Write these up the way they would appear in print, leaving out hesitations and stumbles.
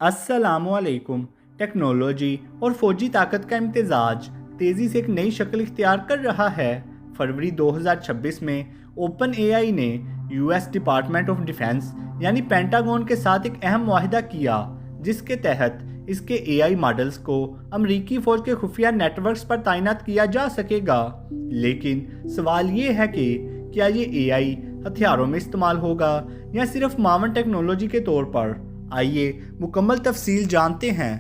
अस्सलामुअलैकुम। टेक्नोलॉजी और फौजी ताकत का इम्तिजाज तेज़ी से एक नई शक्ल इख्तियार कर रहा है। फरवरी 2026 में ओपन एआई ने यूएस डिपार्टमेंट ऑफ डिफेंस यानी पेंटागन के साथ एक अहम मुआहिदा किया, जिसके तहत इसके एआई मॉडल्स को अमरीकी फ़ौज के खुफिया नेटवर्क्स पर तैनात किया जा सकेगा। लेकिन सवाल ये है कि क्या ये एआई हथियारों में इस्तेमाल होगा या सिर्फ मावन टेक्नोलॉजी के तौर पर। आइए मुकम्मल तफसील जानते हैं।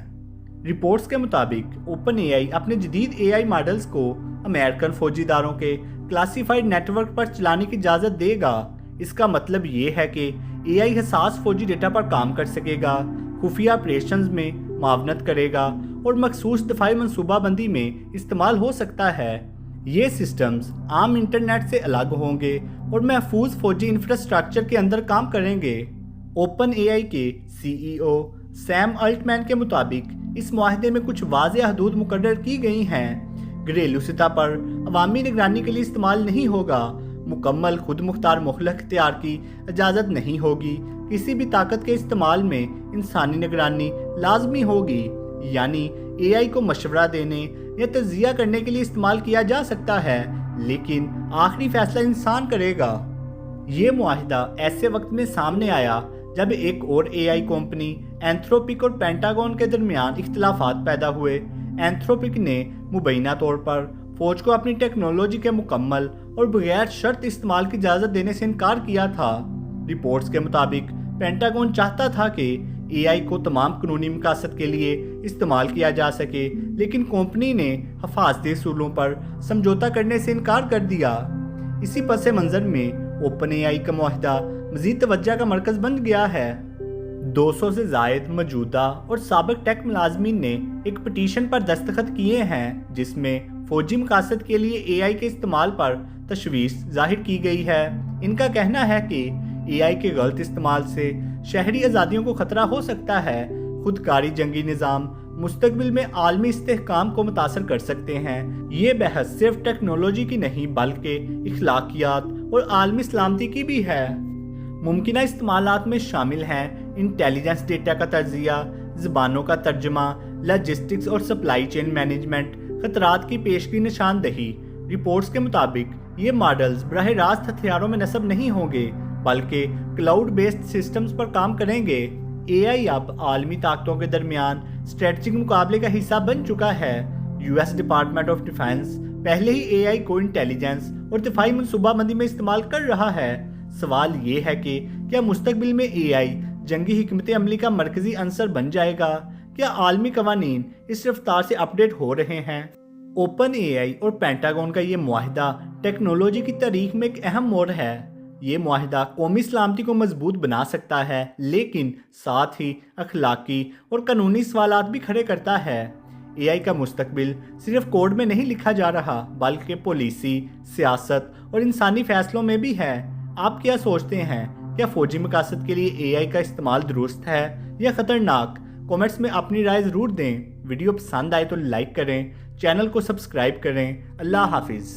रिपोर्ट्स के मुताबिक ओपन एआई अपने जदीद एआई मॉडल्स को अमेरिकन फौजी इदारों के क्लासिफाइड नेटवर्क पर चलाने की इजाज़त देगा। इसका मतलब ये है कि एआई हसास फौजी डेटा पर काम कर सकेगा, खुफिया ऑपरेशंस में मावनत करेगा और मखसूस दफाई मनसूबाबंदी में इस्तेमाल हो सकता है। ये सिस्टम्स आम इंटरनेट से अलग होंगे और महफूज फौजी इंफ्रास्ट्रक्चर के अंदर काम करेंगे। ओपन एआई के सीईओ सैम अल्टमैन के मुताबिक इस मुआहदे में कुछ वाज़ेह हदूद मुकर्रर की गई हैं। घरेलू सतह पर अवामी निगरानी के लिए इस्तेमाल नहीं होगा, मुकम्मल खुद मुख्तार मुखलक इख्तियार की इजाज़त नहीं होगी, किसी भी ताकत के इस्तेमाल में इंसानी निगरानी लाजमी होगी, यानी एआई को मशवरा देने या तज्जिया करने के लिए इस्तेमाल किया जा सकता है, लेकिन आखिरी फैसला इंसान करेगा। ये मुआहिदा ऐसे वक्त में सामने आया जब एक और एआई कंपनी एंथ्रोपिक और पेंटागन के दरमियान इख्तिलाफात पैदा हुए। एंथ्रोपिक ने मुबैना तौर पर फौज को अपनी टेक्नोलॉजी के मुकम्मल और बगैर शर्त इस्तेमाल की इजाज़त देने से इनकार किया था। रिपोर्ट्स के मुताबिक पेंटागन चाहता था कि एआई को तमाम कानूनी मकासद के लिए इस्तेमाल किया जा सके, लेकिन कंपनी ने हिफाजती असूलों पर समझौता करने से इनकार कर दिया। इसी पस मंज़र में ओपन एआई का मुआहिदा मज़ीद तवज्जो का मरकज़ बन गया है। 200 से ज़ायद मौजूदा और साबिक टेक मुलाजमीन ने एक पटिशन पर दस्तखत किए हैं, जिसमें फौजी मकासद के लिए एआई के इस्तेमाल पर तशवीश जाहिर की गई है। इनका कहना है कि एआई के गलत इस्तेमाल से शहरी आज़ादियों को ख़तरा हो सकता है। खुदकारी जंगी निज़ाम मुस्तकबिल में आलमी इस्तेहकाम को मुतासर कर सकते हैं। ये बहस सिर्फ टेक्नोलॉजी की नहीं बल्कि इखलाकियात और आलमी सलामती की भी है। मुमकिन इस्तेमालात में शामिल हैं इंटेलिजेंस डेटा का तज्जिया, ज़बानों का तर्जमा, लॉजिस्टिक्स और सप्लाई चेन मैनेजमेंट, खतरात की पेशगी निशानदही। रिपोर्ट्स के मुताबिक ये मॉडल्स बराह रास्त हथियारों में नस्ब नहीं होंगे बल्कि क्लाउड बेस्ड सिस्टम्स पर काम करेंगे। एआई अब आलमी ताकतों के दरमियान स्ट्रेटजिक मुकाबले का हिस्सा बन चुका है। यूएस डिपार्टमेंट ऑफ डिफेंस पहले ही एआई को इंटेलिजेंस और दिफाई मनसूबाबंदी में इस्तेमाल कर रहा है। सवाल ये है कि क्या मुस्तकबिल में एआई जंगी हिकमत अमली का मरकजी अंसर बन जाएगा? क्या आलमी कवानीन इस रफ्तार से अपडेट हो रहे हैं? ओपन एआई और पेंटागन का ये मुआहिदा टेक्नोलॉजी की तारीख में एक अहम मोड़ है। ये मुआहिदा कौमी सलामती को मजबूत बना सकता है, लेकिन साथ ही अखलाकी और कानूनी सवालात भी खड़े करता है। एआई का मुस्तकबिल सिर्फ कोड में नहीं लिखा जा रहा बल्कि पॉलिसी, सियासत और इंसानी फैसलों में भी है। आप क्या सोचते हैं? क्या फौजी मकासद के लिए एआई का इस्तेमाल दुरुस्त है या ख़तरनाक? कमेंट्स में अपनी राय ज़रूर दें। वीडियो पसंद आए तो लाइक करें, चैनल को सब्सक्राइब करें। अल्लाह हाफिज़।